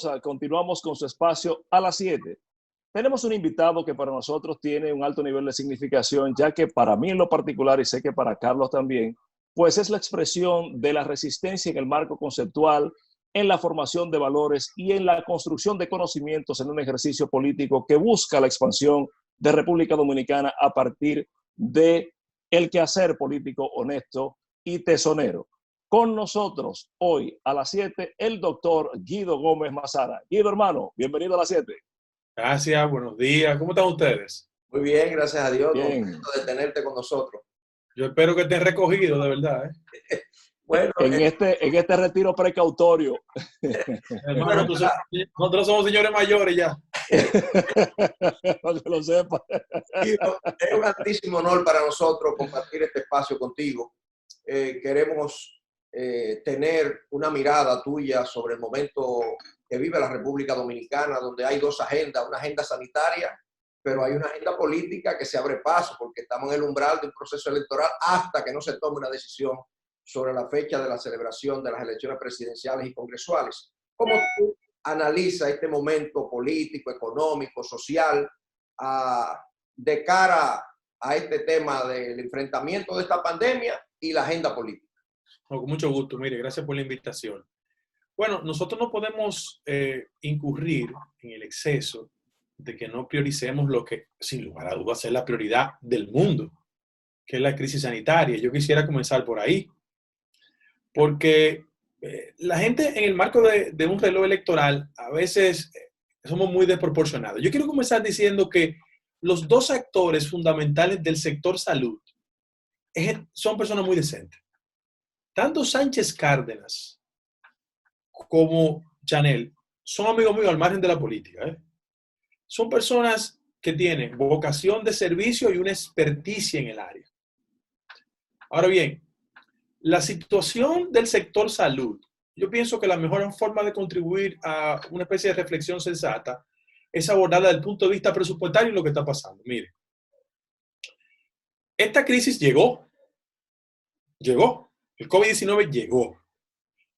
amigos, continuamos con su espacio a las 7. Tenemos un invitado que para nosotros tiene un alto nivel de significación, ya que para mí en lo particular, y sé que para Carlos también, pues es la expresión de la resistencia en el marco conceptual, en la formación de valores y en la construcción de conocimientos en un ejercicio político que busca la expansión de República Dominicana a partir de el quehacer político honesto y tesonero. Con nosotros hoy a las 7, el doctor Guido Gómez Mazara. Guido, hermano, bienvenido a las 7. Gracias, buenos días. ¿Cómo están ustedes? Muy bien, gracias a Dios. Bien. Contento de tenerte con nosotros. Yo espero que estén recogidos, de verdad. Bueno, en este retiro precautorio. Hermano, nosotros somos señores mayores ya. No se lo sepa. Es un altísimo honor para nosotros compartir este espacio contigo. Queremos tener una mirada tuya sobre el momento que vive la República Dominicana, donde hay dos agendas, una agenda sanitaria, pero hay una agenda política que se abre paso, porque estamos en el umbral de un proceso electoral hasta que no se tome una decisión sobre la fecha de la celebración de las elecciones presidenciales y congresuales. ¿Cómo tú analizas este momento político, económico, social, de cara a este tema del enfrentamiento de esta pandemia y la agenda política? Con mucho gusto, mire, gracias por la invitación. Bueno, nosotros no podemos incurrir en el exceso de que no prioricemos lo que, sin lugar a dudas, es la prioridad del mundo, que es la crisis sanitaria. Yo quisiera comenzar por ahí, porque la gente en el marco de un reloj electoral a veces somos muy desproporcionados. Yo quiero comenzar diciendo que los dos actores fundamentales del sector salud son personas muy decentes. Tanto Sánchez Cárdenas como Chanel son amigos míos al margen de la política. Son personas que tienen vocación de servicio y una experticia en el área. Ahora bien, la situación del sector salud, yo pienso que la mejor forma de contribuir a una especie de reflexión sensata es abordarla desde el punto de vista presupuestario y lo que está pasando. Mire, esta crisis llegó. El COVID-19 llegó.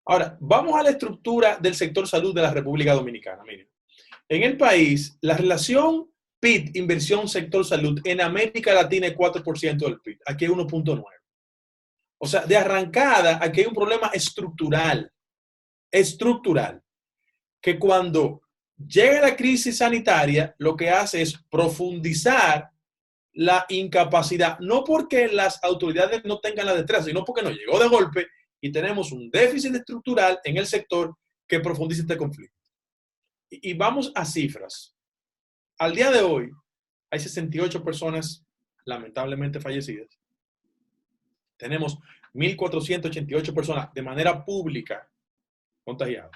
Ahora, vamos a la estructura del sector salud de la República Dominicana. Miren, en el país, la relación PIB, inversión, sector salud, en América Latina es 4% del PIB. Aquí es 1.9. O sea, de arrancada, aquí hay un problema estructural, que cuando llega la crisis sanitaria, lo que hace es profundizar la incapacidad, no porque las autoridades no tengan la destreza, sino porque nos llegó de golpe y tenemos un déficit estructural en el sector que profundiza este conflicto. Y vamos a cifras. Al día de hoy, hay 68 personas lamentablemente fallecidas. Tenemos 1.488 personas de manera pública contagiadas.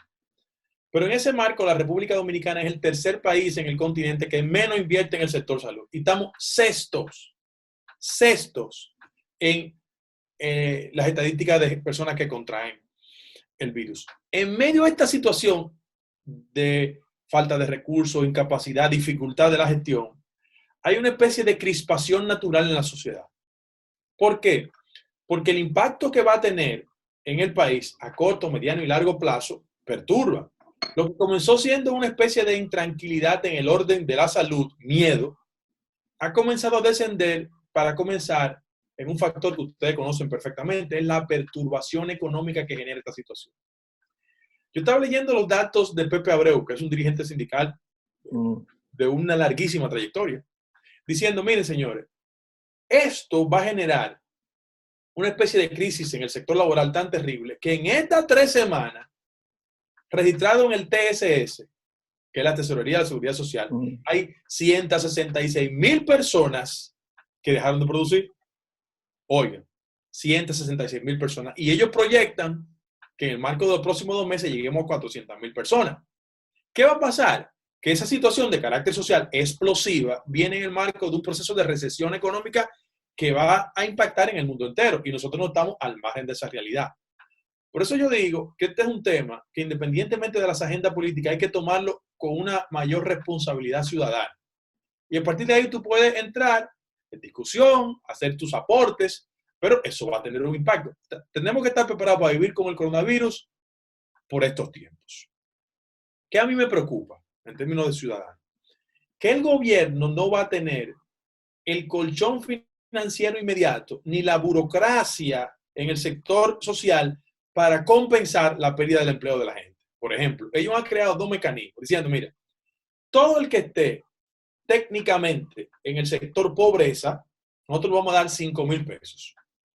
Pero en ese marco, la República Dominicana es el tercer país en el continente que menos invierte en el sector salud. Y estamos sextos en las estadísticas de personas que contraen el virus. En medio de esta situación de falta de recursos, incapacidad, dificultad de la gestión, hay una especie de crispación natural en la sociedad. ¿Por qué? Porque el impacto que va a tener en el país a corto, mediano y largo plazo perturba. Lo que comenzó siendo una especie de intranquilidad en el orden de la salud, miedo, ha comenzado a descender para comenzar en un factor que ustedes conocen perfectamente, es la perturbación económica que genera esta situación. Yo estaba leyendo los datos de Pepe Abreu, que es un dirigente sindical de una larguísima trayectoria, diciendo, miren señores, esto va a generar una especie de crisis en el sector laboral tan terrible que en estas 3 semanas, registrado en el TSS, que es la Tesorería de la Seguridad Social, hay 166,000 personas que dejaron de producir. Oigan, 166,000 personas. Y ellos proyectan que en el marco de los próximos 2 meses lleguemos a 400,000 personas. ¿Qué va a pasar? Que esa situación de carácter social explosiva viene en el marco de un proceso de recesión económica que va a impactar en el mundo entero. Y nosotros no estamos al margen de esa realidad. Por eso yo digo que este es un tema que independientemente de las agendas políticas hay que tomarlo con una mayor responsabilidad ciudadana. Y a partir de ahí tú puedes entrar en discusión, hacer tus aportes, pero eso va a tener un impacto. Tenemos que estar preparados para vivir con el coronavirus por estos tiempos. ¿Qué a mí me preocupa en términos de ciudadano? Que el gobierno no va a tener el colchón financiero inmediato ni la burocracia en el sector social para compensar la pérdida del empleo de la gente. Por ejemplo, ellos han creado dos mecanismos diciendo, mira, todo el que esté técnicamente en el sector pobreza, nosotros le vamos a dar 5,000 pesos.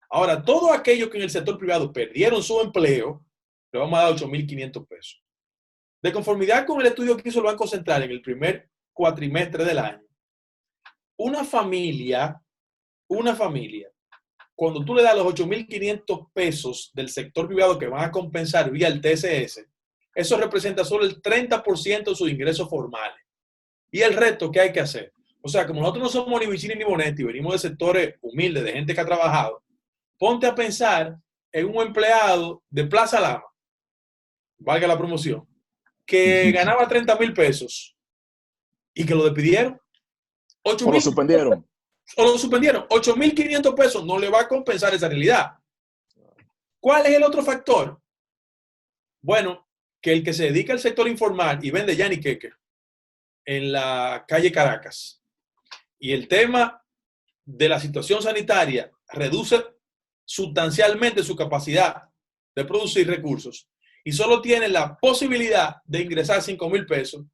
Ahora, todos aquellos que en el sector privado perdieron su empleo, le vamos a dar 8,500 pesos. De conformidad con el estudio que hizo el Banco Central en el primer cuatrimestre del año, una familia, cuando tú le das los 8,500 pesos del sector privado que van a compensar vía el TSS, eso representa solo el 30% de sus ingresos formales. Y el resto, ¿qué hay que hacer? O sea, como nosotros no somos ni Vicini ni Bonetti, venimos de sectores humildes, de gente que ha trabajado, ponte a pensar en un empleado de Plaza Lama, valga la promoción, que ganaba 30,000 pesos y que lo despidieron. O lo suspendieron. O lo suspendieron. 8,500 pesos no le va a compensar esa realidad. ¿Cuál es el otro factor? Bueno, que el que se dedica al sector informal y vende yaniqueque en la calle Caracas y el tema de la situación sanitaria reduce sustancialmente su capacidad de producir recursos y solo tiene la posibilidad de ingresar 5,000 pesos,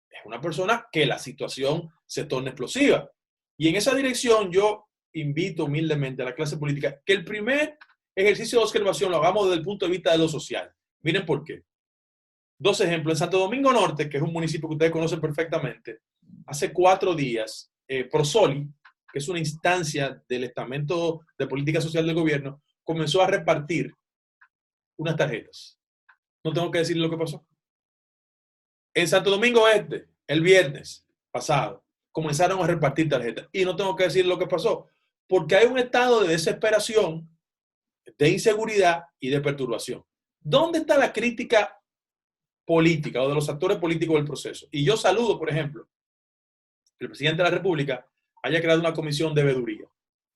es una persona que la situación se torna explosiva. Y en esa dirección yo invito humildemente a la clase política que el primer ejercicio de observación lo hagamos desde el punto de vista de lo social. Miren por qué. Dos ejemplos. En Santo Domingo Norte, que es un municipio que ustedes conocen perfectamente, hace 4 días, Prosoli, que es una instancia del estamento de política social del gobierno, comenzó a repartir unas tarjetas. No tengo que decirle lo que pasó. En Santo Domingo Este, el viernes pasado, comenzaron a repartir tarjetas. Y no tengo que decir lo que pasó, porque hay un estado de desesperación, de inseguridad y de perturbación. ¿Dónde está la crítica política o de los actores políticos del proceso? Y yo saludo, por ejemplo, que el presidente de la República haya creado una comisión de veeduría,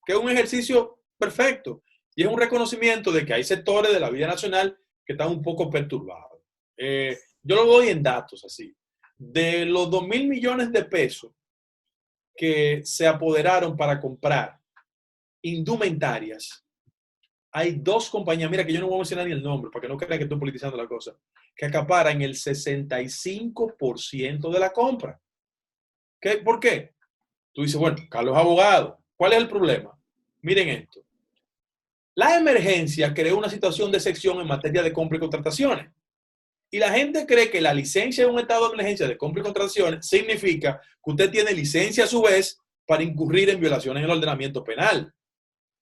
que es un ejercicio perfecto y es un reconocimiento de que hay sectores de la vida nacional que están un poco perturbados. Yo lo doy en datos así. De los 2,000 millones de pesos que se apoderaron para comprar indumentarias, hay 2 compañías, mira que yo no voy a mencionar ni el nombre para que no crean que estoy politizando la cosa, que acaparan el 65% de la compra. ¿Por qué? Tú dices, bueno, Carlos es abogado. ¿Cuál es el problema? Miren esto. La emergencia creó una situación de excepción en materia de compra y contrataciones. Y la gente cree que la licencia de un estado de emergencia de compra y contrataciones significa que usted tiene licencia a su vez para incurrir en violaciones en el ordenamiento penal.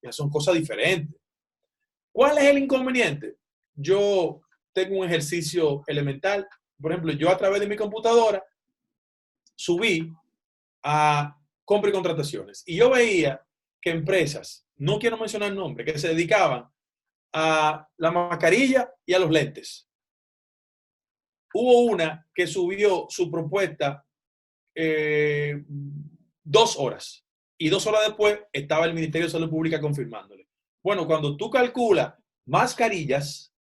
Ya son cosas diferentes. ¿Cuál es el inconveniente? Yo tengo un ejercicio elemental. Por ejemplo, yo a través de mi computadora subí a compra y contrataciones. Y yo veía que empresas, no quiero mencionar el nombre, que se dedicaban a la mascarilla y a los lentes. Hubo una que subió su propuesta 2 horas. Y 2 horas después estaba el Ministerio de Salud Pública confirmándole. Bueno, cuando tú calculas mascarillas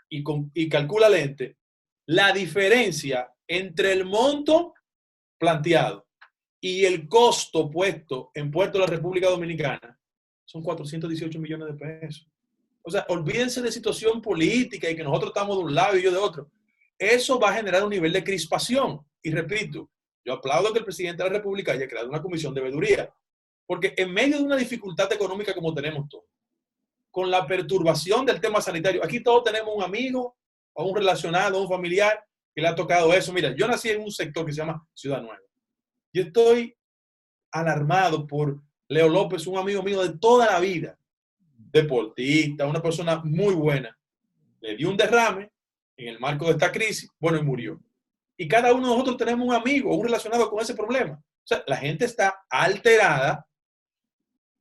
y calcula lente, la diferencia entre el monto planteado y el costo puesto en Puerto de la República Dominicana son 418 millones de pesos. O sea, olvídense de situación política y que nosotros estamos de un lado y yo de otro. Eso va a generar un nivel de crispación. Y repito, yo aplaudo que el presidente de la República haya creado una comisión de veeduría, porque en medio de una dificultad económica como tenemos todos, con la perturbación del tema sanitario, aquí todos tenemos un amigo o un relacionado, o un familiar que le ha tocado eso. Mira, yo nací en un sector que se llama Ciudad Nueva. Yo estoy alarmado por Leo López, un amigo mío de toda la vida, deportista, una persona muy buena. Le dio un derrame en el marco de esta crisis, bueno, y murió. Y cada uno de nosotros tenemos un amigo o un relacionado con ese problema. O sea, la gente está alterada.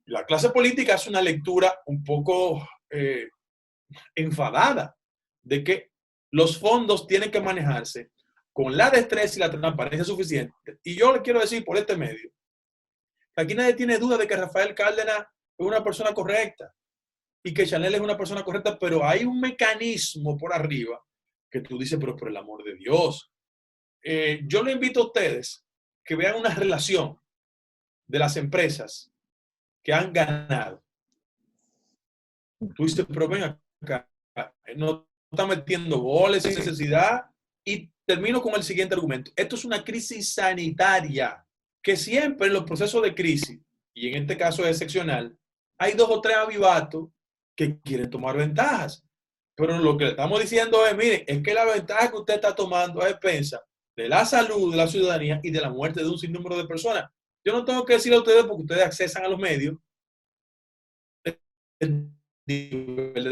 La clase política hace una lectura un poco enfadada de que los fondos tienen que manejarse con la destreza y la transparencia suficiente. Y yo le quiero decir por este medio que aquí nadie tiene duda de que Rafael Cárdenas es una persona correcta y que Chanel es una persona correcta, pero hay un mecanismo por arriba que tú dices, pero por el amor de Dios, yo le invito a ustedes que vean una relación de las empresas que han ganado. Tú dices, pero ven acá, no está metiendo goles sin necesidad. Y termino con el siguiente argumento. Esto es una crisis sanitaria, que siempre en los procesos de crisis, y en este caso es excepcional, hay 2 o 3 avivatos que quieren tomar ventajas. Pero lo que le estamos diciendo es, miren, es que la ventaja que usted está tomando es pensa de la salud de la ciudadanía y de la muerte de un sinnúmero de personas. Yo no tengo que decirle a ustedes porque ustedes accesan a los medios el nivel de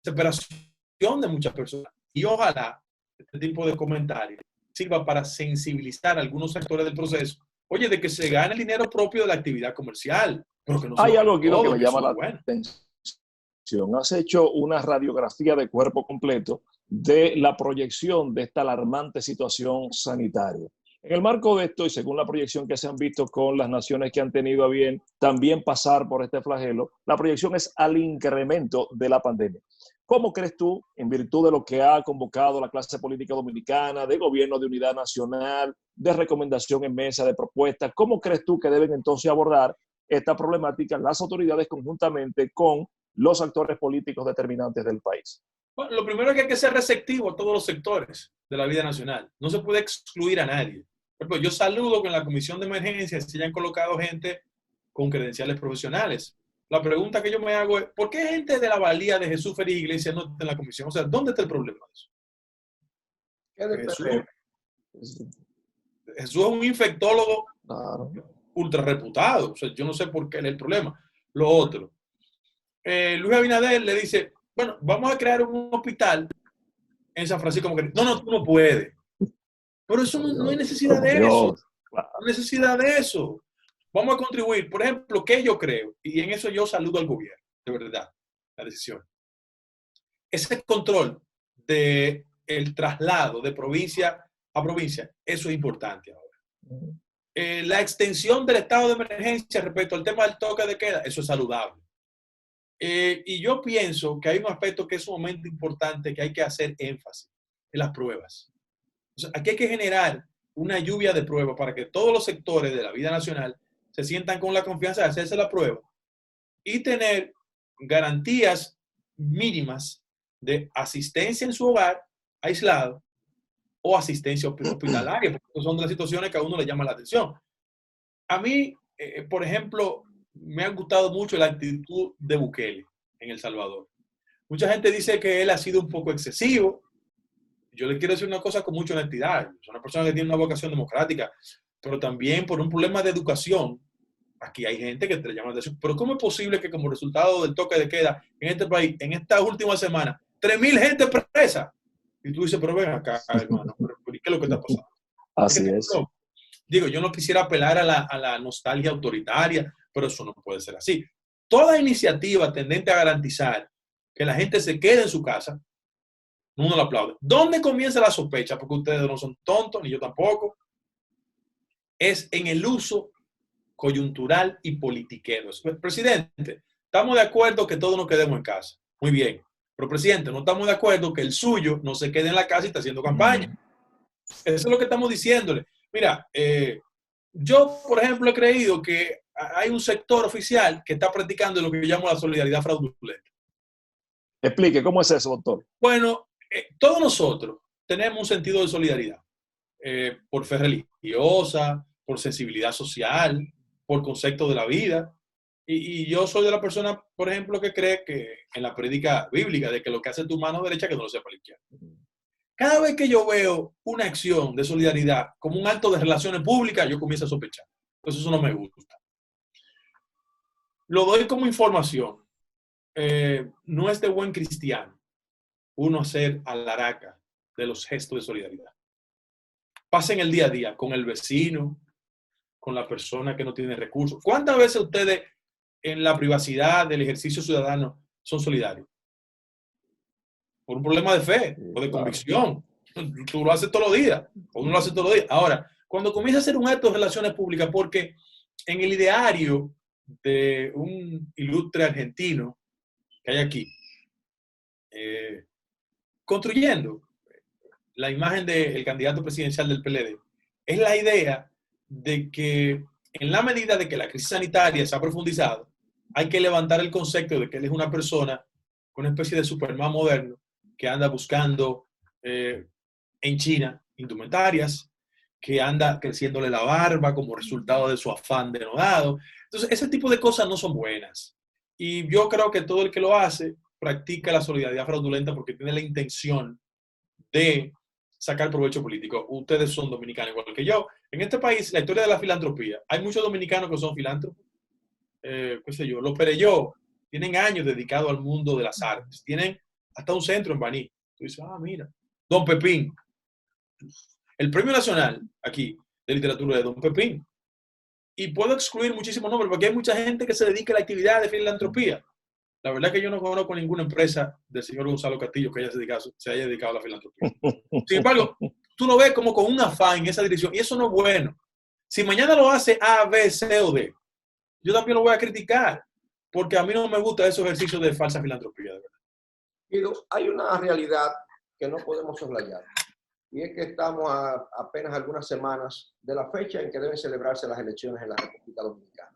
desesperación de muchas personas. Y ojalá este tipo de comentarios sirva para sensibilizar a algunos sectores del proceso, oye, de que se gane el dinero propio de la actividad comercial, pero que no se Hay lo algo aquí que todo, me que llama eso la es bueno. atención. Has hecho una radiografía de cuerpo completo de la proyección de esta alarmante situación sanitaria. En el marco de esto, y según la proyección que se han visto con las naciones que han tenido a bien también pasar por este flagelo, la proyección es al incremento de la pandemia. ¿Cómo crees tú, en virtud de lo que ha convocado la clase política dominicana, de gobierno de unidad nacional, de recomendación en mesa, de propuestas, cómo crees tú que deben entonces abordar esta problemática las autoridades conjuntamente con los actores políticos determinantes del país? Bueno, lo primero es que hay que ser receptivo a todos los sectores de la vida nacional. No se puede excluir a nadie. Por ejemplo, yo saludo que en la comisión de emergencias se hayan colocado gente con credenciales profesionales. La pregunta que yo me hago es, ¿por qué gente de la valía de Jesús Félix Iglesias no está en la comisión? O sea, ¿dónde está el problema de eso? Jesús es un infectólogo ultra reputado. O sea, yo no sé por qué es el problema. Lo otro, Luis Abinader le dice, bueno, vamos a crear un hospital en San Francisco. Como que, no, tú no puedes. Pero eso no hay necesidad de eso. No hay necesidad de eso. Vamos a contribuir. Por ejemplo, ¿qué yo creo? Y en eso yo saludo al gobierno, de verdad, la decisión. Ese control del traslado de provincia a provincia, eso es importante ahora. La extensión del estado de emergencia respecto al tema del toque de queda, eso es saludable. Y yo pienso que hay un aspecto que es sumamente importante, que hay que hacer énfasis en las pruebas. O sea, aquí hay que generar una lluvia de pruebas para que todos los sectores de la vida nacional se sientan con la confianza de hacerse la prueba y tener garantías mínimas de asistencia en su hogar, aislado, o asistencia hospitalaria, porque son de las situaciones que a uno le llama la atención. A mí, por ejemplo, me ha gustado mucho la actitud de Bukele en El Salvador. Mucha gente dice que él ha sido un poco excesivo. Yo le quiero decir una cosa con mucha honestidad. Es una persona que tiene una vocación democrática, pero también por un problema de educación. Aquí hay gente que te llama la atención. Pero ¿cómo es posible que como resultado del toque de queda en este país, en esta última semana, 3,000 gente presa? Y tú dices, pero ven acá, hermano, ¿qué es lo que está pasando? Así es. Digo, yo no quisiera apelar a la nostalgia autoritaria, pero eso no puede ser así. Toda iniciativa tendente a garantizar que la gente se quede en su casa, uno lo aplaude. ¿Dónde comienza la sospecha? Porque ustedes no son tontos, ni yo tampoco. Es en el uso coyuntural y politiquero. Presidente, estamos de acuerdo que todos nos quedemos en casa. Muy bien. Pero, presidente, no estamos de acuerdo que el suyo no se quede en la casa y está haciendo campaña. Eso es lo que estamos diciéndole. Mira, yo, por ejemplo, he creído que hay un sector oficial que está practicando lo que yo llamo la solidaridad fraudulenta. Explique, ¿cómo es eso, doctor? Bueno, todos nosotros tenemos un sentido de solidaridad. Por fe religiosa, por sensibilidad social, por concepto de la vida. Y yo soy de la persona, por ejemplo, que cree que en la prédica bíblica de que lo que hace tu mano derecha que no lo sepa la izquierda. Cada vez que yo veo una acción de solidaridad como un acto de relaciones públicas, yo comienzo a sospechar. Entonces eso no me gusta. Lo doy como información. No es de buen cristiano uno hacer alaraca de los gestos de solidaridad. Pasen el día a día con el vecino, con la persona que no tiene recursos. ¿Cuántas veces ustedes en la privacidad del ejercicio ciudadano son solidarios? Por un problema de fe o de convicción. Tú lo haces todos los días, o uno lo hace todos los días. Ahora, cuando comienza a hacer un acto de relaciones públicas, porque en el ideario de un ilustre argentino que hay aquí, construyendo, la imagen del candidato presidencial del PLD, es la idea de que en la medida de que la crisis sanitaria se ha profundizado, hay que levantar el concepto de que él es una persona con una especie de Superman moderno que anda buscando en China indumentarias, que anda creciéndole la barba como resultado de su afán denodado. Entonces, ese tipo de cosas no son buenas. Y yo creo que todo el que lo hace practica la solidaridad fraudulenta porque tiene la intención de sacar provecho político. Ustedes son dominicanos igual que yo. En este país, la historia de la filantropía, hay muchos dominicanos que son filántropos. Qué sé yo, los Pereyó tienen años dedicados al mundo de las artes. Tienen hasta un centro en Baní. Tú dices, ah, mira. Don Pepín. El premio nacional aquí de literatura de Don Pepín. Y puedo excluir muchísimos nombres porque hay mucha gente que se dedica a la actividad de filantropía. La verdad es que yo no conozco ninguna empresa del señor Gonzalo Castillo que se haya dedicado a la filantropía. Sin embargo, tú lo ves como con un afán en esa dirección y eso no es bueno. Si mañana lo hace A, B, C o D, yo también lo voy a criticar porque a mí no me gusta esos ejercicios de falsa filantropía. De verdad. Guido, hay una realidad que no podemos soslayar y es que estamos a apenas algunas semanas de la fecha en que deben celebrarse las elecciones en la República Dominicana.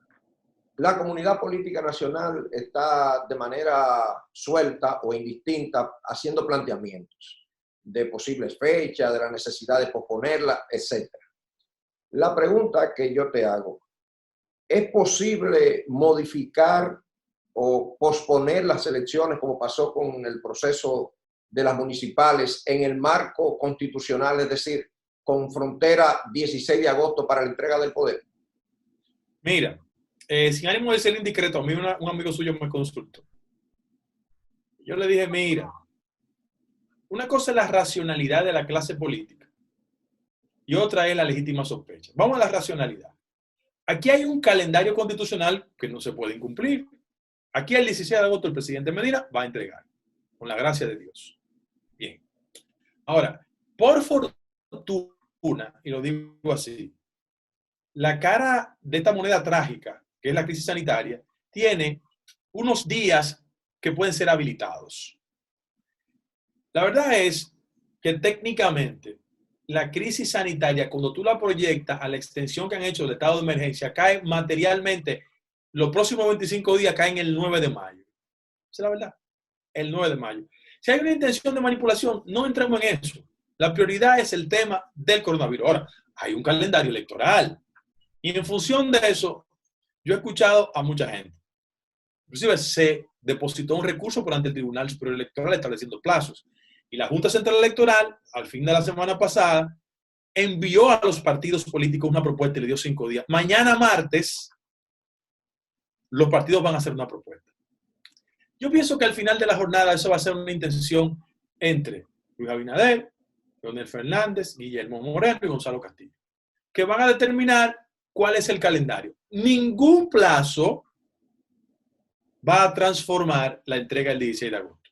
La comunidad política nacional está de manera suelta o indistinta haciendo planteamientos de posibles fechas, de la necesidad de posponerla, etc. La pregunta que yo te hago, ¿es posible modificar o posponer las elecciones como pasó con el proceso de las municipales en el marco constitucional, es decir, con frontera 16 de agosto para la entrega del poder? Mira, sin ánimo de ser indiscreto, a mí un amigo suyo me consultó. Yo le dije, mira, una cosa es la racionalidad de la clase política y otra es la legítima sospecha. Vamos a la racionalidad. Aquí hay un calendario constitucional que no se puede incumplir. Aquí el 16 de agosto el presidente Medina va a entregar, con la gracia de Dios. Bien. Ahora, por fortuna, y lo digo así, la cara de esta moneda trágica, que es la crisis sanitaria, tiene unos días que pueden ser habilitados. La verdad es que técnicamente la crisis sanitaria, cuando tú la proyectas a la extensión que han hecho del estado de emergencia, cae materialmente, los próximos 25 días caen el 9 de mayo. Esa es la verdad, el 9 de mayo. Si hay una intención de manipulación, no entremos en eso. La prioridad es el tema del coronavirus. Ahora, hay un calendario electoral. Y en función de eso, yo he escuchado a mucha gente. Inclusive se depositó un recurso por ante el Tribunal Superior Electoral estableciendo plazos. Y la Junta Central Electoral, al fin de la semana pasada, envió a los partidos políticos una propuesta y le dio 5 días. Mañana martes, los partidos van a hacer una propuesta. Yo pienso que al final de la jornada eso va a ser una intención entre Luis Abinader, Leonel Fernández, Guillermo Moreno y Gonzalo Castillo, que van a determinar cuál es el calendario. Ningún plazo va a transformar la entrega el 16 de agosto.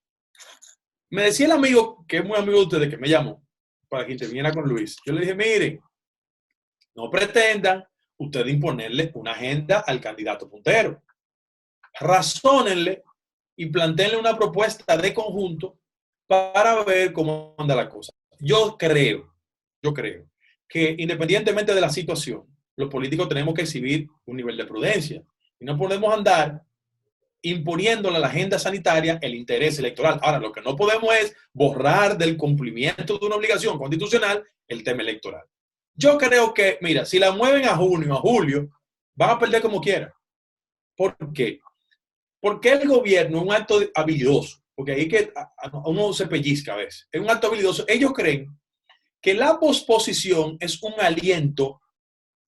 Me decía el amigo, que es muy amigo de ustedes, que me llamó para que interviniera con Luis. Yo le dije, miren, no pretendan ustedes imponerle una agenda al candidato puntero. Razónenle y planteenle una propuesta de conjunto para ver cómo anda la cosa. Yo creo que independientemente de la situación, los políticos tenemos que exhibir un nivel de prudencia y no podemos andar imponiéndole a la agenda sanitaria el interés electoral. Ahora, lo que no podemos es borrar del cumplimiento de una obligación constitucional el tema electoral. Yo creo que, mira, si la mueven a junio, a julio, van a perder como quieran. ¿Por qué? Porque el gobierno es un acto habilidoso, porque ahí que uno se pellizca a veces, es un acto habilidoso. Ellos creen que la posposición es un aliento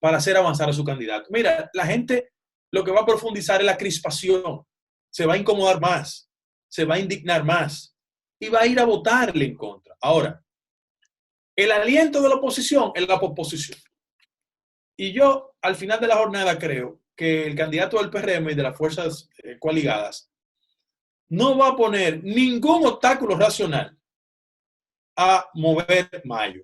para hacer avanzar a su candidato. Mira, la gente lo que va a profundizar es la crispación, se va a incomodar más, se va a indignar más y va a ir a votarle en contra. Ahora, el aliento de la oposición es la posposición. Y yo, al final de la jornada, creo que el candidato del PRM y de las fuerzas coaligadas no va a poner ningún obstáculo racional a mover mayo,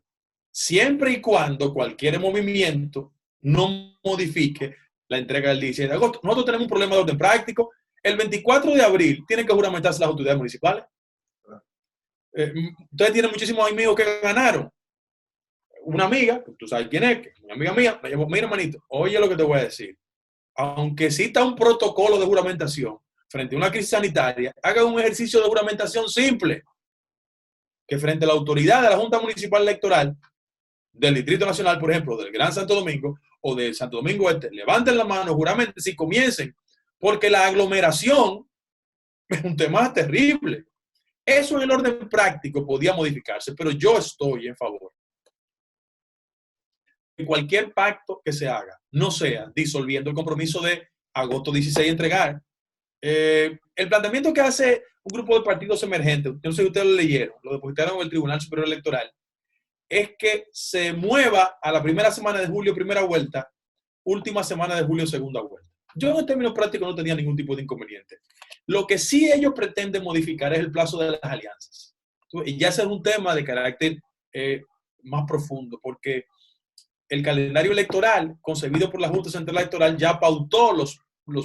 siempre y cuando cualquier movimiento no modifique la entrega del 16 de agosto. Nosotros tenemos un problema de orden práctico. El 24 de abril tienen que juramentarse las autoridades municipales. Ustedes tienen muchísimos amigos que ganaron. Una amiga, tú sabes quién es, una amiga mía, me llamó, mira, hermanito, oye lo que te voy a decir. Aunque exista un protocolo de juramentación frente a una crisis sanitaria, haga un ejercicio de juramentación simple, que frente a la autoridad de la Junta Municipal Electoral del Distrito Nacional, por ejemplo, del Gran Santo Domingo o del Santo Domingo Este, levanten la mano, juramenten si comiencen, porque la aglomeración es un tema terrible. Eso en el orden práctico podía modificarse, pero yo estoy en favor que cualquier pacto que se haga no sea disolviendo el compromiso de agosto 16 entregar. El planteamiento que hace un grupo de partidos emergentes, no sé si ustedes lo leyeron, lo depositaron en el Tribunal Superior Electoral, es que se mueva a la primera semana de julio, primera vuelta, última semana de julio, segunda vuelta. Yo en términos prácticos no tenía ningún tipo de inconveniente. Lo que sí ellos pretenden modificar es el plazo de las alianzas. Y ya ese es un tema de carácter más profundo, porque el calendario electoral concebido por la Junta Central Electoral ya pautó los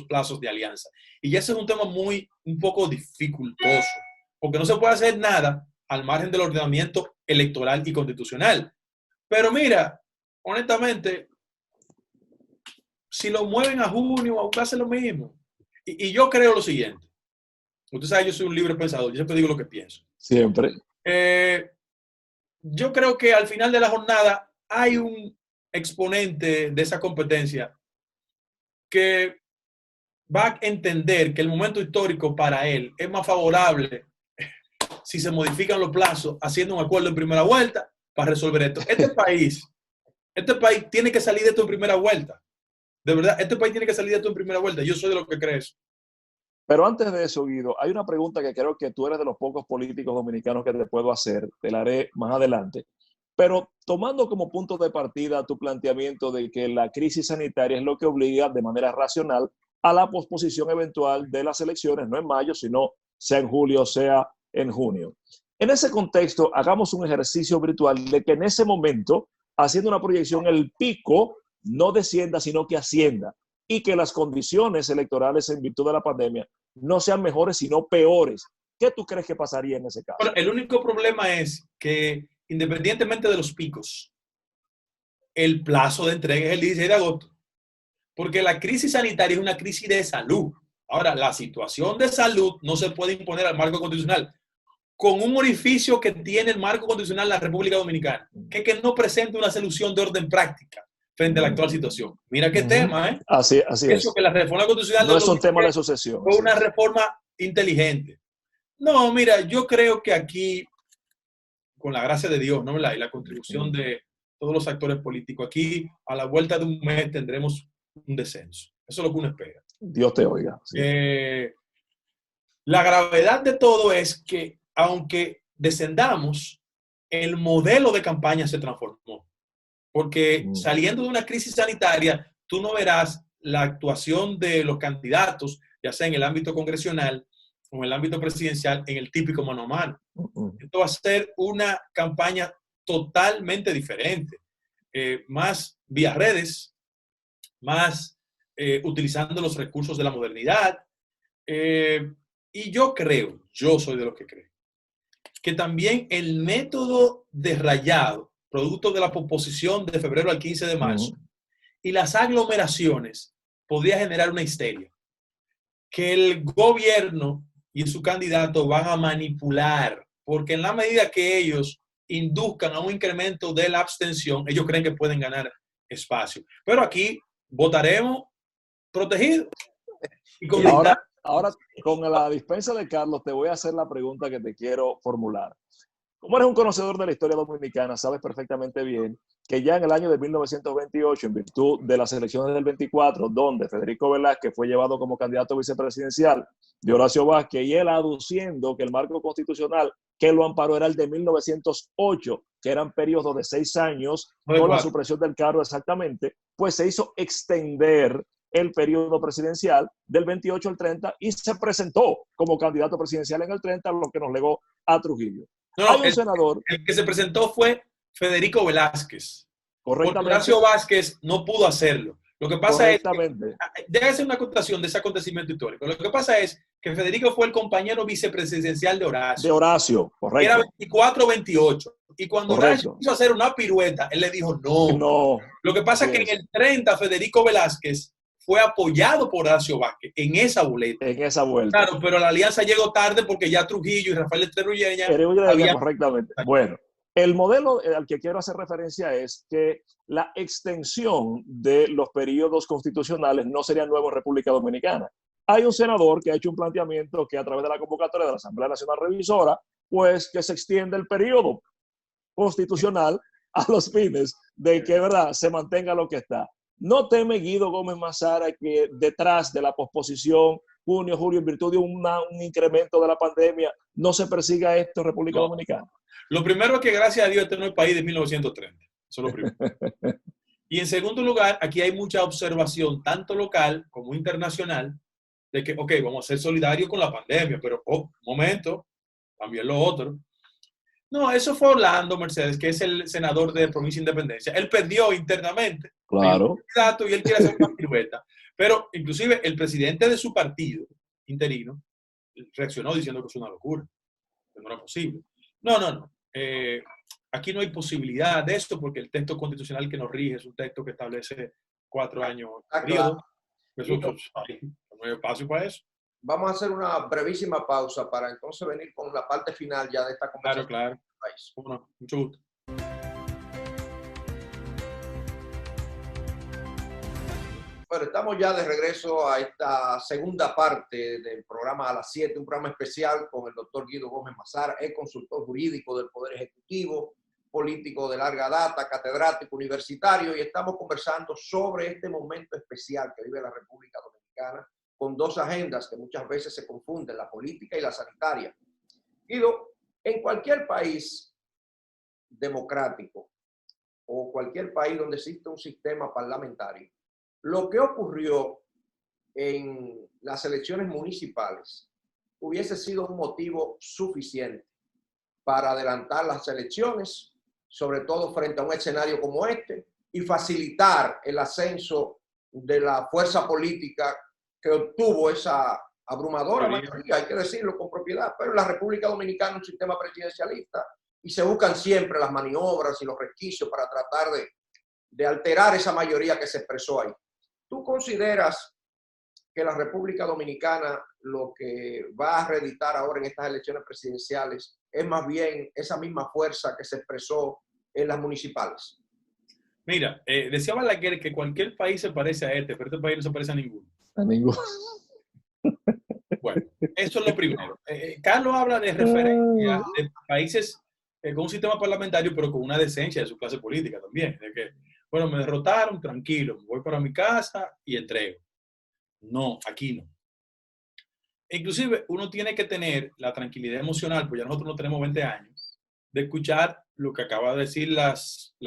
plazos de alianza. Y ya ese es un tema un poco dificultoso, porque no se puede hacer nada al margen del ordenamiento electoral y constitucional. Pero mira, honestamente, si lo mueven a junio, a buscarse lo mismo. Y yo creo lo siguiente. Usted sabe, yo soy un libre pensador, yo siempre digo lo que pienso. Siempre. Yo creo que al final de la jornada hay un exponente de esa competencia que va a entender que el momento histórico para él es más favorable si se modifican los plazos haciendo un acuerdo en primera vuelta para resolver esto. Este país tiene que salir de esto en primera vuelta. De verdad, este país tiene que salir de esto en primera vuelta. Yo soy de lo que crees. Pero antes de eso, Guido, hay una pregunta que creo que tú eres de los pocos políticos dominicanos que te puedo hacer, te la haré más adelante. Pero tomando como punto de partida tu planteamiento de que la crisis sanitaria es lo que obliga de manera racional a la posposición eventual de las elecciones, no en mayo, sino sea en julio, sea en junio. En ese contexto, hagamos un ejercicio virtual de que en ese momento, haciendo una proyección, el pico no descienda, sino que ascienda, y que las condiciones electorales en virtud de la pandemia no sean mejores, sino peores. ¿Qué tú crees que pasaría en ese caso? Bueno, el único problema es que, independientemente de los picos, el plazo de entrega es el 16 de agosto, porque la crisis sanitaria es una crisis de salud. Ahora, la situación de salud no se puede imponer al marco constitucional, con un orificio que tiene el marco constitucional de la República Dominicana, que no presenta una solución de orden práctica frente a la actual situación. Mira qué tema, ¿eh? Así Eso es. que la reforma constitucional no es un tema de sucesión. Fue una reforma inteligente. No, mira, yo creo que aquí, con la gracia de Dios, ¿no? Y la contribución de todos los actores políticos, aquí a la vuelta de un mes tendremos un descenso. Eso es lo que uno espera. Dios te oiga. Sí. La gravedad de todo es que, aunque descendamos, el modelo de campaña se transformó. Porque saliendo de una crisis sanitaria, tú no verás la actuación de los candidatos, ya sea en el ámbito congresional o en el ámbito presidencial, en el típico mano a mano. Esto va a ser una campaña totalmente diferente. Más vía redes, más utilizando los recursos de la modernidad. Y yo soy de los que creo, que también el método de rayado, producto de la posposición de febrero al 15 de marzo, y las aglomeraciones, podría generar una histeria que el gobierno y su candidato van a manipular, porque en la medida que ellos induzcan a un incremento de la abstención, ellos creen que pueden ganar espacio. Pero aquí votaremos protegidos. Y ahora, con la dispensa de Carlos, te voy a hacer la pregunta que te quiero formular. Como eres un conocedor de la historia dominicana, sabes perfectamente bien que ya en el año de 1928, en virtud de las elecciones del 24, donde Federico Velázquez fue llevado como candidato vicepresidencial de Horacio Vázquez, y él aduciendo que el marco constitucional que lo amparó era el de 1908, que eran periodos de 6 años, con la supresión del cargo exactamente, pues se hizo extender el periodo presidencial del 28 al 30 y se presentó como candidato presidencial en el 30, lo que nos legó a Trujillo. Hay un senador. El que se presentó fue Federico Velázquez. Correctamente. Porque Horacio Vázquez no pudo hacerlo. Lo que pasa es que, Correctamente. debe hacer una acotación de ese acontecimiento histórico. Lo que pasa es que Federico fue el compañero vicepresidencial de De Horacio, Horacio, que era correcto. 24-28. Y cuando Horacio Correcto. quiso hacer una pirueta, él le dijo no. No, Lo que pasa así es que es. en el 30 Federico Velázquez fue apoyado por Horacio Vázquez en esa boleta. En esa vuelta. Claro, pero la alianza llegó tarde porque ya Trujillo y Rafael Letrero Ureña Heredia, habían... correctamente. Bueno, el modelo al que quiero hacer referencia es que la extensión de los periodos constitucionales no sería nuevo en República Dominicana. Hay un senador que ha hecho un planteamiento que a través de la convocatoria de la Asamblea Nacional Revisora, pues que se extiende el periodo constitucional a los fines de que, ¿verdad?, se mantenga lo que está. ¿No teme Guido Gómez Mazara que detrás de la posposición junio, julio, en virtud de un incremento de la pandemia, no se persiga esto en República Dominicana? Lo primero es que, gracias a Dios, este no es el país de 1930. Eso es lo primero. Y en segundo lugar, aquí hay mucha observación, tanto local como internacional, de que, ok, vamos a ser solidarios con la pandemia, pero, un momento, también lo otro. No, eso fue Orlando Mercedes, que es el senador de Provincia Independencia. Él perdió internamente. Claro. Y él quiere hacer una pirueta. Pero, inclusive, el presidente de su partido interino reaccionó diciendo que es una locura, que no era posible. No. Aquí no hay posibilidad de esto porque el texto constitucional que nos rige es un texto que establece 4 años de periodo. Eso, no hay espacio para eso. Vamos a hacer una brevísima pausa para entonces venir con la parte final ya de esta conversación. Claro. Bueno, mucho gusto. Bueno, estamos ya de regreso a esta segunda parte del programa a las 7, un programa especial con el doctor Guido Gómez Mazara, es consultor jurídico del Poder Ejecutivo, político de larga data, catedrático universitario, y estamos conversando sobre este momento especial que vive la República Dominicana con dos agendas que muchas veces se confunden, la política y la sanitaria. Guido, en cualquier país democrático o cualquier país donde existe un sistema parlamentario, lo que ocurrió en las elecciones municipales hubiese sido un motivo suficiente para adelantar las elecciones, sobre todo frente a un escenario como este, y facilitar el ascenso de la fuerza política que obtuvo esa abrumadora mayoría, hay que decirlo con propiedad. Pero en la República Dominicana es un sistema presidencialista y se buscan siempre las maniobras y los resquicios para tratar de alterar esa mayoría que se expresó ahí. ¿Tú consideras que la República Dominicana lo que va a reeditar ahora en estas elecciones presidenciales es más bien esa misma fuerza que se expresó en las municipales? Mira, decía Balaguer que cualquier país se parece a este, pero este país no se parece a ninguno. A ninguno. Bueno, eso es lo primero. Carlos habla de referencia de países con un sistema parlamentario, pero con una decencia de su clase política también. De que, bueno, me derrotaron, tranquilo, me voy para mi casa y entrego. No, aquí no. Inclusive uno tiene que tener la tranquilidad emocional, pues ya nosotros no tenemos 20 años, de escuchar lo que acaba de decir la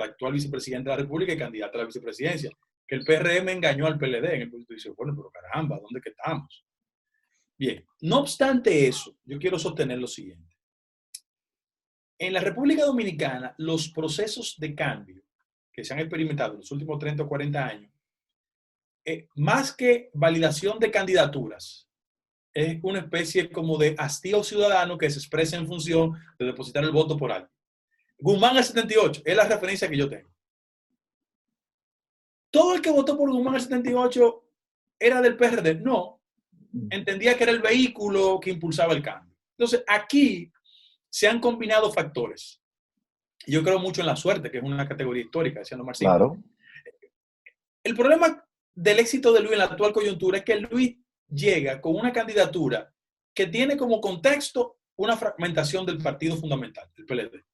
actual vicepresidenta de la República y candidata a la vicepresidencia, que el PRM engañó al PLD. En el punto dice, bueno, pero caramba, ¿dónde que estamos? Bien, no obstante eso, yo quiero sostener lo siguiente. En la República Dominicana, los procesos de cambio que se han experimentado en los últimos 30 o 40 años, más que validación de candidaturas, es una especie como de hastío ciudadano que se expresa en función de depositar el voto por alguien. Guzmán al 78 es la referencia que yo tengo. Todo el que votó por Guzmán al 78 era del PRD. No, entendía que era el vehículo que impulsaba el cambio. Entonces, aquí se han combinado factores. Yo creo mucho en la suerte, que es una categoría histórica, decía Marxismo. Claro. El problema del éxito de Luis en la actual coyuntura es que Luis llega con una candidatura que tiene como contexto una fragmentación del partido fundamental, el PLD.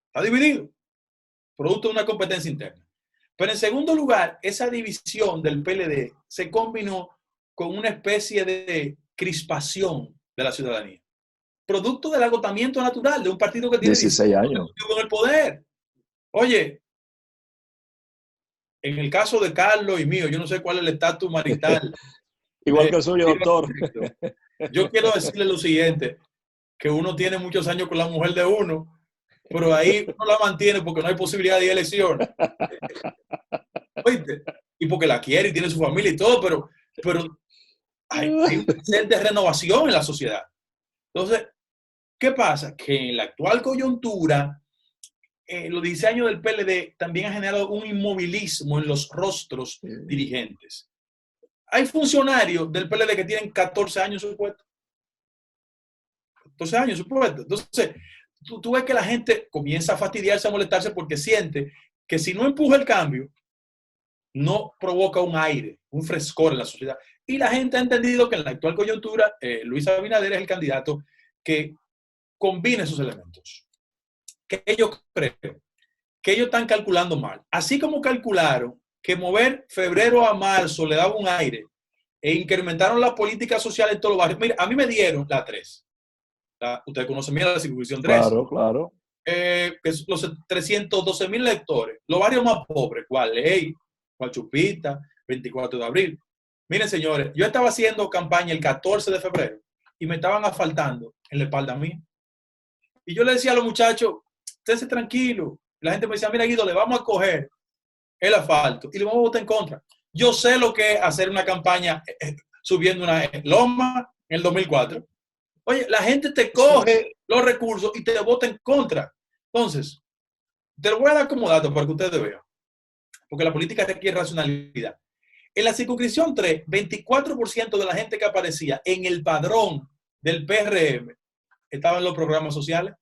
Está dividido, producto de una competencia interna. Pero en segundo lugar, esa división del PLD se combinó con una especie de crispación de la ciudadanía, producto del agotamiento natural de un partido que tiene 16 años en el poder. Oye, en el caso de Carlos y mío, yo no sé cuál es el estatus marital. Igual que el suyo, doctor. Yo quiero decirle lo siguiente, que uno tiene muchos años con la mujer de uno, pero ahí uno la mantiene porque no hay posibilidad de elección. ¿Oíste? y porque la quiere y tiene su familia y todo, pero hay un ser de renovación en la sociedad. Entonces, ¿qué pasa? Que en la actual coyuntura, los 10 años del PLD también ha generado un inmovilismo en los rostros dirigentes. Hay funcionarios del PLD que tienen 14 años en su puesto. 14 años en su puesto. Entonces, tú ves que la gente comienza a fastidiarse, a molestarse porque siente que si no empuja el cambio, no provoca un aire, un frescor en la sociedad. Y la gente ha entendido que en la actual coyuntura, Luis Abinader es el candidato que combina esos elementos. Que yo creo que ellos están calculando mal. Así como calcularon que mover febrero a marzo le daba un aire e incrementaron la política social en todos los barrios. Mira, a mí me dieron la 3. Ustedes conocen bien la circunscripción 3. Claro, claro. Que es los 312,000 electores. Los barrios más pobres, Gualey, Guachupita, 24 de abril. Miren, señores, yo estaba haciendo campaña el 14 de febrero y me estaban asfaltando en la espalda mía. Y yo le decía a los muchachos, esténse tranquilo. La gente me decía, mira, Guido, le vamos a coger el asfalto y le vamos a votar en contra. Yo sé lo que es hacer una campaña subiendo una loma en el 2004. Oye, la gente te coge los recursos y te vota en contra. Entonces, te lo voy a dar como dato para que ustedes vean. Porque la política requiere racionalidad. En la circunscripción 3, 24% de la gente que aparecía en el padrón del PRM estaba en los programas sociales.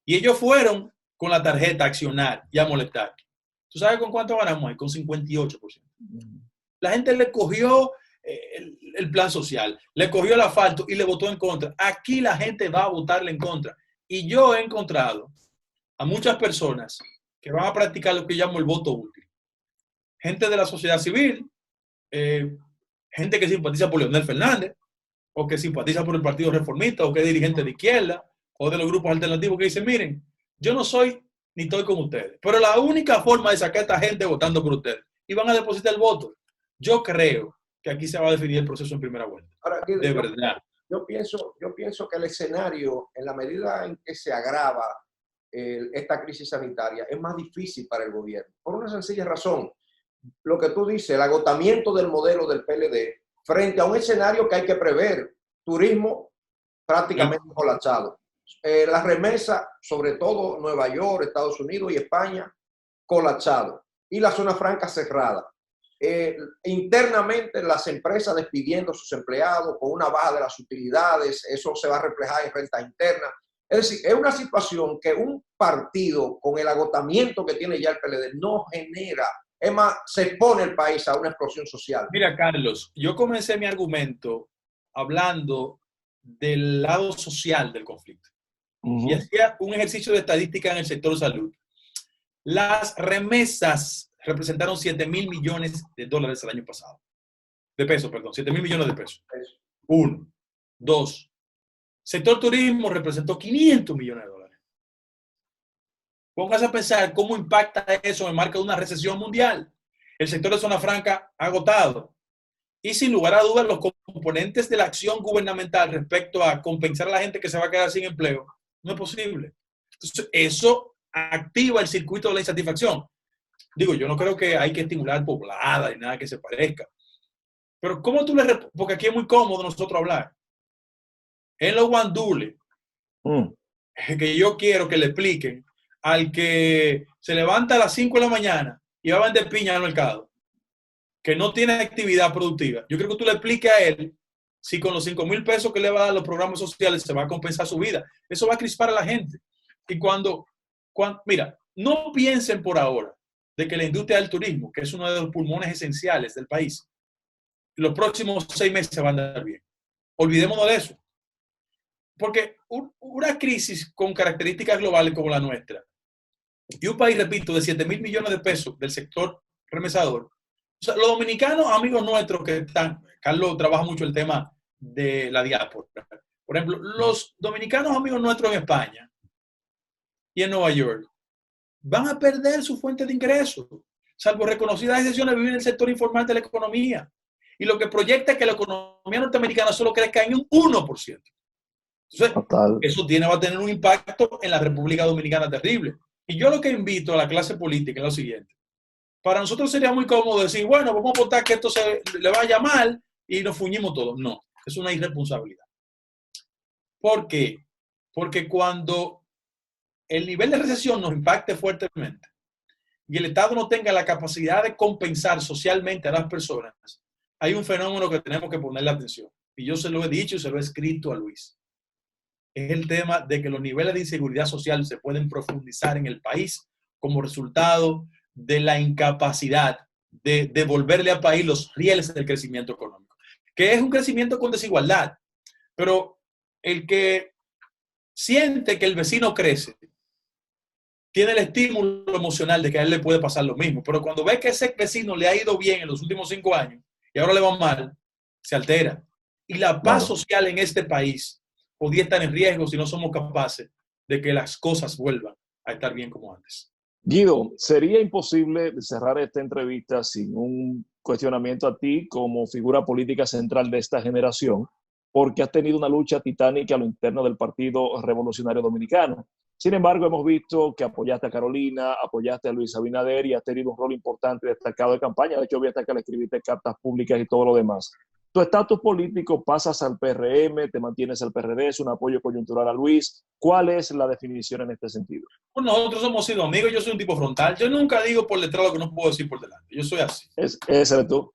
Y ellos fueron con la tarjeta a accionar y a molestar. ¿Tú sabes con cuánto ganamos ahí? Con 58%. La gente le cogió el plan social, le cogió el asfalto y le votó en contra. Aquí la gente va a votarle en contra. Y yo he encontrado a muchas personas que van a practicar lo que llamo el voto útil. Gente de la sociedad civil, gente que simpatiza por Leonel Fernández, o que simpatiza por el Partido Reformista, o que es dirigente de izquierda, o de los grupos alternativos que dicen, miren, yo no soy ni estoy con ustedes, pero la única forma de sacar a esta gente votando por ustedes, y van a depositar el voto. Yo creo que aquí se va a definir el proceso en primera vuelta. Ahora, de verdad. Yo pienso que el escenario, en la medida en que se agrava esta crisis sanitaria, es más difícil para el gobierno. Por una sencilla razón. Lo que tú dices, el agotamiento del modelo del PLD frente a un escenario que hay que prever. Turismo prácticamente colapsado. La remesa, sobre todo Nueva York, Estados Unidos y España, colapsado. Y la zona franca cerrada. Internamente las empresas despidiendo a sus empleados con una baja de las utilidades, eso se va a reflejar en rentas internas. Es decir, es una situación que un partido con el agotamiento que tiene ya el PLD no genera. Es más, se pone el país a una explosión social. Mira, Carlos, yo comencé mi argumento hablando del lado social del conflicto. Y hacía un ejercicio de estadística en el sector salud. Las remesas representaron 7,000 millones de dólares el año pasado. De pesos, perdón, 7,000 millones de pesos. 1. 2. Sector turismo representó 500 millones de dólares. Póngase a pensar cómo impacta eso en el marco de una recesión mundial. El sector de zona franca agotado. Y sin lugar a dudas, los componentes de la acción gubernamental respecto a compensar a la gente que se va a quedar sin empleo, no es posible. Entonces, eso activa el circuito de la insatisfacción. Digo, yo no creo que hay que estimular poblada y nada que se parezca. Pero ¿cómo tú le... Porque aquí es muy cómodo nosotros hablar. En los guandules, que yo quiero que le expliquen al que se levanta a las 5 de la mañana y va a vender piña al mercado, que no tiene actividad productiva. Yo creo que tú le expliques a él si con los 5,000 pesos que le va a dar los programas sociales se va a compensar su vida. Eso va a crispar a la gente. Y cuando mira, no piensen por ahora de que la industria del turismo, que es uno de los pulmones esenciales del país, los próximos 6 meses van a andar bien. Olvidémonos de eso. Porque una crisis con características globales como la nuestra, y un país, repito, de 7,000 millones de pesos del sector remesador, o sea, los dominicanos, amigos nuestros que están, Carlos trabaja mucho el tema de la diáspora. Por ejemplo, los dominicanos, amigos nuestros en España y en Nueva York, van a perder su fuente de ingresos, salvo reconocidas excepciones, vivir en el sector informal de la economía. Y lo que proyecta es que la economía norteamericana solo crezca en un 1%. Entonces, eso va a tener un impacto en la República Dominicana terrible. Y yo lo que invito a la clase política es lo siguiente. para nosotros sería muy cómodo decir, bueno, vamos a votar que esto le vaya mal y nos fuñimos todos. No, es una irresponsabilidad. ¿Por qué? Porque cuando el nivel de recesión nos impacte fuertemente y el Estado no tenga la capacidad de compensar socialmente a las personas, hay un fenómeno que tenemos que ponerle atención. Y yo se lo he dicho y se lo he escrito a Luis. Es el tema de que los niveles de inseguridad social se pueden profundizar en el país como resultado de la incapacidad de devolverle al país los rieles del crecimiento económico, que es un crecimiento con desigualdad. Pero el que siente que el vecino crece tiene el estímulo emocional de que a él le puede pasar lo mismo, pero cuando ve que ese vecino le ha ido bien en los últimos 5 años y ahora le va mal, se altera. Y la paz social en este país podría estar en riesgo si no somos capaces de que las cosas vuelvan a estar bien como antes. Guido, sería imposible cerrar esta entrevista sin un cuestionamiento a ti como figura política central de esta generación, porque has tenido una lucha titánica a lo interno del Partido Revolucionario Dominicano. Sin embargo, hemos visto que apoyaste a Carolina, apoyaste a Luis Abinader y has tenido un rol importante y destacado de campaña. De hecho, vi hasta que le escribiste cartas públicas y todo lo demás. Tu estatus político, pasas al PRM, te mantienes al PRD, es un apoyo coyuntural a Luis. ¿Cuál es la definición en este sentido? Pues nosotros hemos sido amigos, yo soy un tipo frontal. Yo nunca digo por detrás lo que no puedo decir por delante. Yo soy así. Ese eres tú.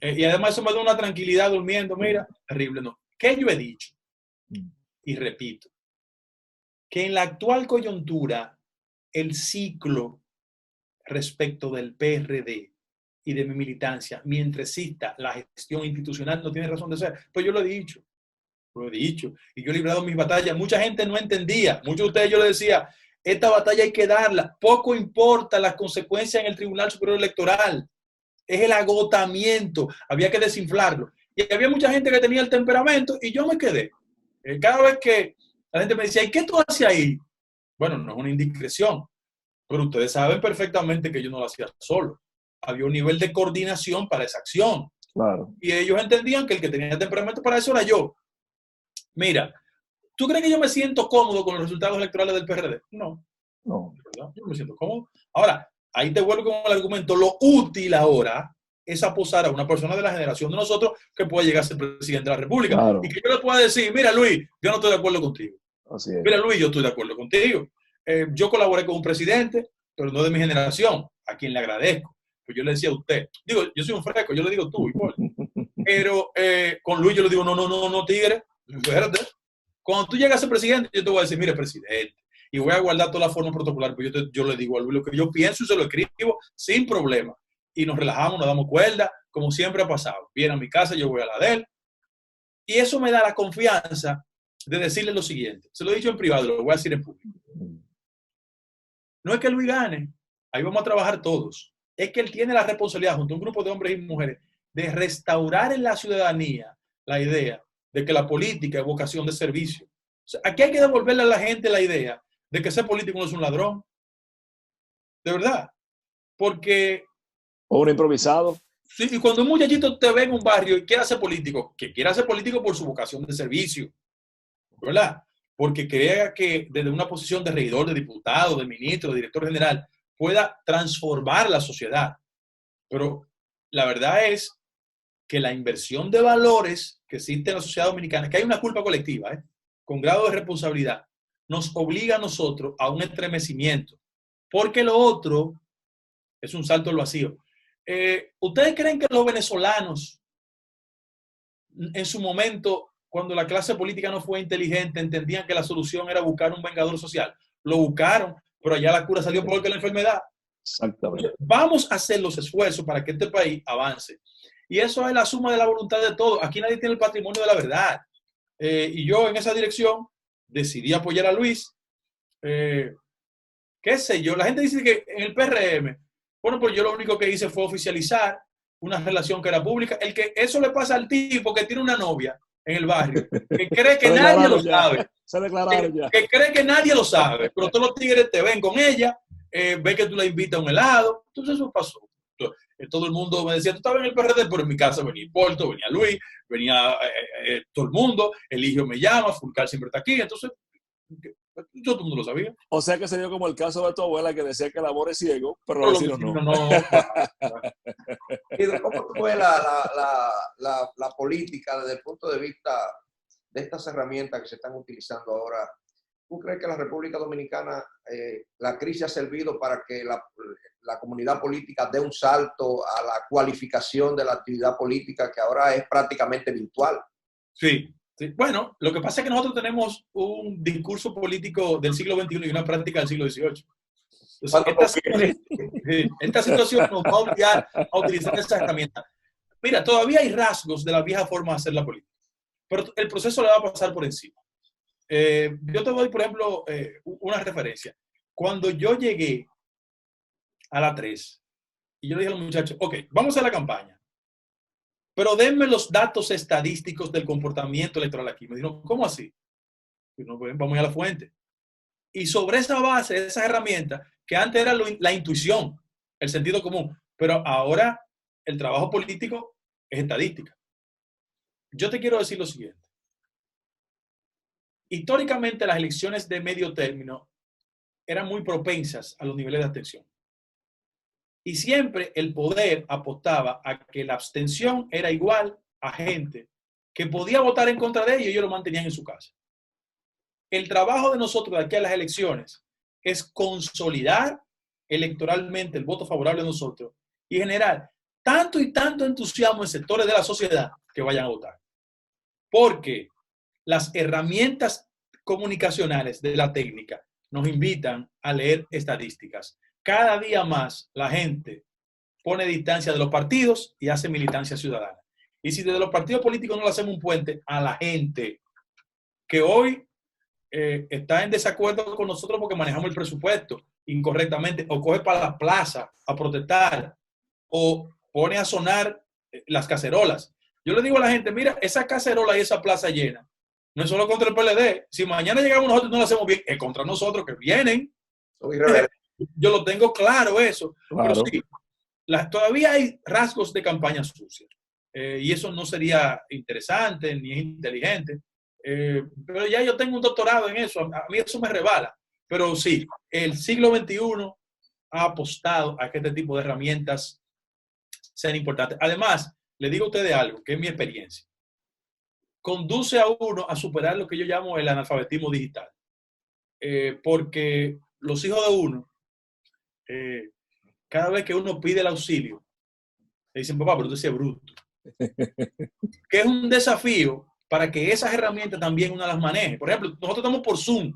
Y además eso me da una tranquilidad durmiendo. Mira, terrible, ¿no? ¿Qué yo he dicho? Y repito, que en la actual coyuntura, el ciclo respecto del PRD y de mi militancia, mientras exista la gestión institucional, no tiene razón de ser. Pues yo lo he dicho. Y yo he librado mis batallas. Mucha gente no entendía. Muchos de ustedes yo les decía, esta batalla hay que darla. Poco importa las consecuencias en el Tribunal Superior Electoral. Es el agotamiento. Había que desinflarlo. Y había mucha gente que tenía el temperamento y yo me quedé. Cada vez que la gente me decía, ¿y qué tú haces ahí? Bueno, no es una indiscreción, pero ustedes saben perfectamente que yo no lo hacía solo. Había un nivel de coordinación para esa acción. Claro. Y ellos entendían que el que tenía temperamento para eso era yo. Mira, ¿tú crees que yo me siento cómodo con los resultados electorales del PRD? No. No. ¿Verdad? Yo no me siento cómodo. Ahora, ahí te vuelvo con el argumento. Lo útil ahora es aposar a una persona de la generación de nosotros que pueda llegar a ser presidente de la República. Claro. Y que yo le pueda decir, mira Luis, yo no estoy de acuerdo contigo. Así es. Mira Luis, yo estoy de acuerdo contigo. Yo colaboré con un presidente, pero no de mi generación, a quien le agradezco. Pues yo le decía a usted, digo, yo soy un fresco, yo le digo tú, pero con Luis yo le digo, no, tigre, espérate. Cuando tú llegas a ser presidente, yo te voy a decir, mire, presidente, y voy a guardar toda la forma protocolar, pero yo le digo a Luis lo que yo pienso y se lo escribo sin problema. Y nos relajamos, nos damos cuerda, como siempre ha pasado. Viene a mi casa, yo voy a la de él. Y eso me da la confianza de decirle lo siguiente. Se lo he dicho en privado, lo voy a decir en público. No es que Luis gane, ahí vamos a trabajar todos. Es que él tiene la responsabilidad, junto a un grupo de hombres y mujeres, de restaurar en la ciudadanía la idea de que la política es vocación de servicio. O sea, aquí hay que devolverle a la gente la idea de que ser político no es un ladrón. De verdad. Porque... O un improvisado. Sí, y cuando un muchachito te ve en un barrio y quiere ser político, que quiera ser político por su vocación de servicio, ¿verdad? Porque crea que desde una posición de regidor, de diputado, de ministro, de director general, pueda transformar la sociedad. Pero la verdad es que la inversión de valores que existe en la sociedad dominicana, que hay una culpa colectiva, con grado de responsabilidad, nos obliga a nosotros a un estremecimiento, porque lo otro es un salto al vacío. ¿Ustedes creen que los venezolanos en su momento, cuando la clase política no fue inteligente, entendían que la solución era buscar un vengador social? Lo buscaron, pero allá la cura salió peor que la enfermedad. Exactamente. Vamos a hacer los esfuerzos para que este país avance. Y eso es la suma de la voluntad de todos. Aquí nadie tiene el patrimonio de la verdad. Y yo en esa dirección decidí apoyar a Luis. ¿Qué sé yo? La gente dice que en el PRM, bueno, pues yo lo único que hice fue oficializar una relación que era pública. El que eso le pasa al tipo que tiene una novia en el barrio, que cree que nadie lo sabe. Se declararon ya. Que cree que nadie lo sabe, pero todos los tigres te ven con ella, ve que tú la invitas a un helado. Entonces eso pasó. Todo el mundo me decía, tú estabas en el PRD, pero en mi casa venía Porto, venía Luis, venía todo el mundo, Eligio me llama, Fulcar siempre está aquí. Entonces, Todo el mundo lo sabía. O sea que sería como el caso de tu abuela que decía que el amor es ciego, pero los vecinos no. ¿Cómo tú ves la política desde el punto de vista de estas herramientas que se están utilizando ahora? ¿Tú crees que la República Dominicana, la crisis ha servido para que la comunidad política dé un salto a la cualificación de la actividad política que ahora es prácticamente virtual? Sí, sí. Bueno, lo que pasa es que nosotros tenemos un discurso político del siglo XXI y una práctica del siglo XVIII. Entonces, esta situación nos va a obligar a utilizar esa herramienta. Mira, todavía hay rasgos de la vieja forma de hacer la política, pero el proceso le va a pasar por encima. Yo te doy, por ejemplo, una referencia. Cuando yo llegué a la 3, y yo le dije a los muchachos, ok, vamos a la campaña, pero denme los datos estadísticos del comportamiento electoral aquí. Me dijeron, ¿cómo así? No, pues, vamos a la fuente. Y sobre esa base, esa herramienta, que antes era la intuición, el sentido común, pero ahora el trabajo político es estadística. Yo te quiero decir lo siguiente. Históricamente las elecciones de medio término eran muy propensas a los niveles de abstención. Y siempre el poder apostaba a que la abstención era igual a gente que podía votar en contra de ellos y ellos lo mantenían en su casa. El trabajo de nosotros de aquí a las elecciones es consolidar electoralmente el voto favorable de nosotros y generar tanto y tanto entusiasmo en sectores de la sociedad que vayan a votar. Porque las herramientas comunicacionales de la técnica nos invitan a leer estadísticas. Cada día más la gente pone distancia de los partidos y hace militancia ciudadana. Y si desde los partidos políticos no le hacemos un puente a la gente que hoy está en desacuerdo con nosotros porque manejamos el presupuesto incorrectamente, o coge para la plaza a protestar, o pone a sonar las cacerolas. Yo le digo a la gente, mira, esa cacerola y esa plaza llena, no es solo contra el PLD. Si mañana llegamos nosotros y no lo hacemos bien, es contra nosotros que vienen. Yo lo tengo claro eso. Claro. Pero sí, todavía hay rasgos de campaña sucia. Y eso no sería interesante ni es inteligente. Pero ya yo tengo un doctorado en eso. A mí eso me rebala. Pero sí, el siglo XXI ha apostado a que este tipo de herramientas sean importantes. Además, le digo a ustedes algo, que es mi experiencia. Conduce a uno a superar lo que yo llamo el analfabetismo digital. Porque los hijos de uno, cada vez que uno pide el auxilio, le dicen, papá, pero tú eres bruto. Que es un desafío para que esas herramientas también uno las maneje. Por ejemplo, nosotros estamos por Zoom,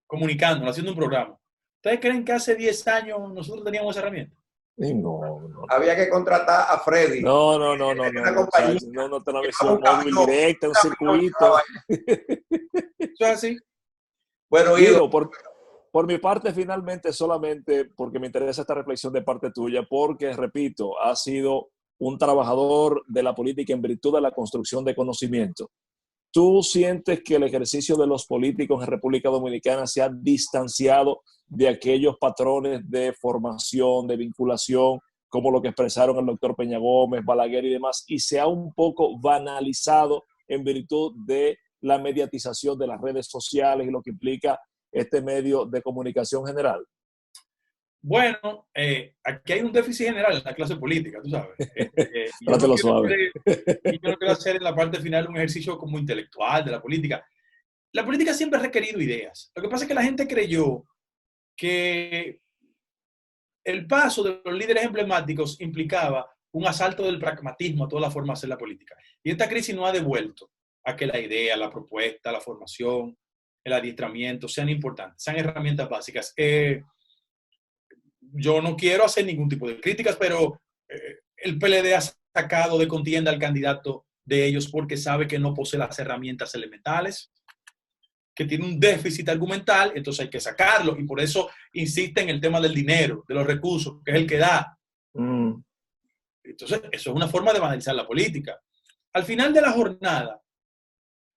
comunicándonos, haciendo un programa. ¿Ustedes creen que hace 10 años nosotros teníamos esa herramienta? No. Había que contratar a Freddy. No, una visión móvil directa, un circuito. Eso es así. Bueno, Guido, por mi parte, finalmente, solamente porque me interesa esta reflexión de parte tuya, porque, repito, has sido un trabajador de la política en virtud de la construcción de conocimiento. ¿Tú sientes que el ejercicio de los políticos en República Dominicana se ha distanciado de aquellos patrones de formación, de vinculación, como lo que expresaron el doctor Peña Gómez, Balaguer y demás, y se ha un poco banalizado en virtud de la mediatización de las redes sociales y lo que implica este medio de comunicación general? Bueno, aquí hay un déficit general en la clase política, tú sabes. Yo no quiero hacer en la parte final un ejercicio como intelectual de la política. La política siempre ha requerido ideas. Lo que pasa es que la gente creyó que el paso de los líderes emblemáticos implicaba un asalto del pragmatismo a toda la forma de hacer la política. Y esta crisis nos ha devuelto a que la idea, la propuesta, la formación, el adiestramiento sean importantes, sean herramientas básicas. Yo no quiero hacer ningún tipo de críticas, pero el PLD ha sacado de contienda al candidato de ellos porque sabe que no posee las herramientas elementales, que tiene un déficit argumental, entonces hay que sacarlo, y por eso insiste en el tema del dinero, de los recursos, que es el que da. Entonces, eso es una forma de banalizar la política. Al final de la jornada,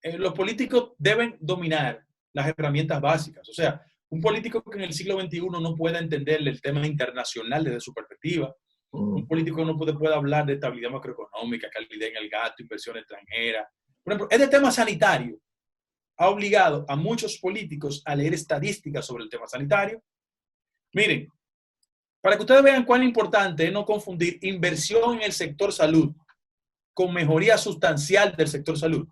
los políticos deben dominar las herramientas básicas. O sea, un político que en el siglo XXI no pueda entender el tema internacional desde su perspectiva, un político no puede hablar de estabilidad macroeconómica, calidad en el gasto, inversión extranjera. Por ejemplo, este tema sanitario, ha obligado a muchos políticos a leer estadísticas sobre el tema sanitario. Miren, para que ustedes vean cuán importante es no confundir inversión en el sector salud con mejoría sustancial del sector salud.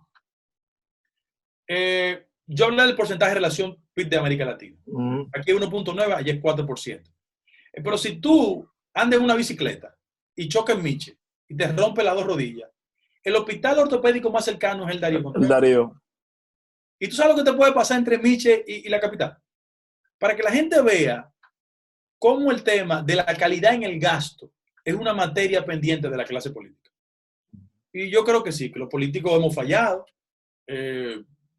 Yo hablé del porcentaje de relación PIB de América Latina. Aquí es 1.9, allá es 4%. Pero si tú andas en una bicicleta y chocas en Miche y te rompe las dos rodillas, el hospital ortopédico más cercano es el Darío Contreras. El Darío. ¿Y tú sabes lo que te puede pasar entre Miche y la capital? Para que la gente vea cómo el tema de la calidad en el gasto es una materia pendiente de la clase política. Y yo creo que sí, que los políticos hemos fallado.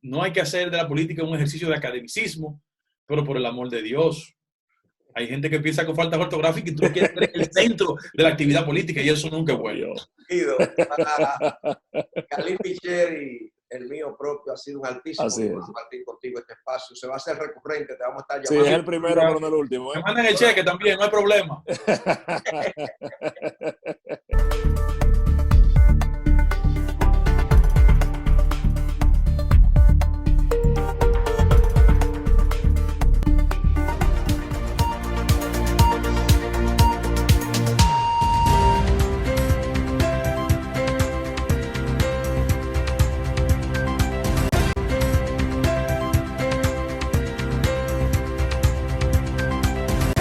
No hay que hacer de la política un ejercicio de academicismo, pero por el amor de Dios. Hay gente que piensa con falta ortográfica y tú quieres ser el centro de la actividad política y eso nunca es bueno. Para Khalil Michel y el mío propio ha sido un altísimo compartir contigo este espacio. Se va a hacer recurrente, te vamos a estar llamando. Sí, es el primero, pero no el último. Me mandan el cheque también, no hay problema.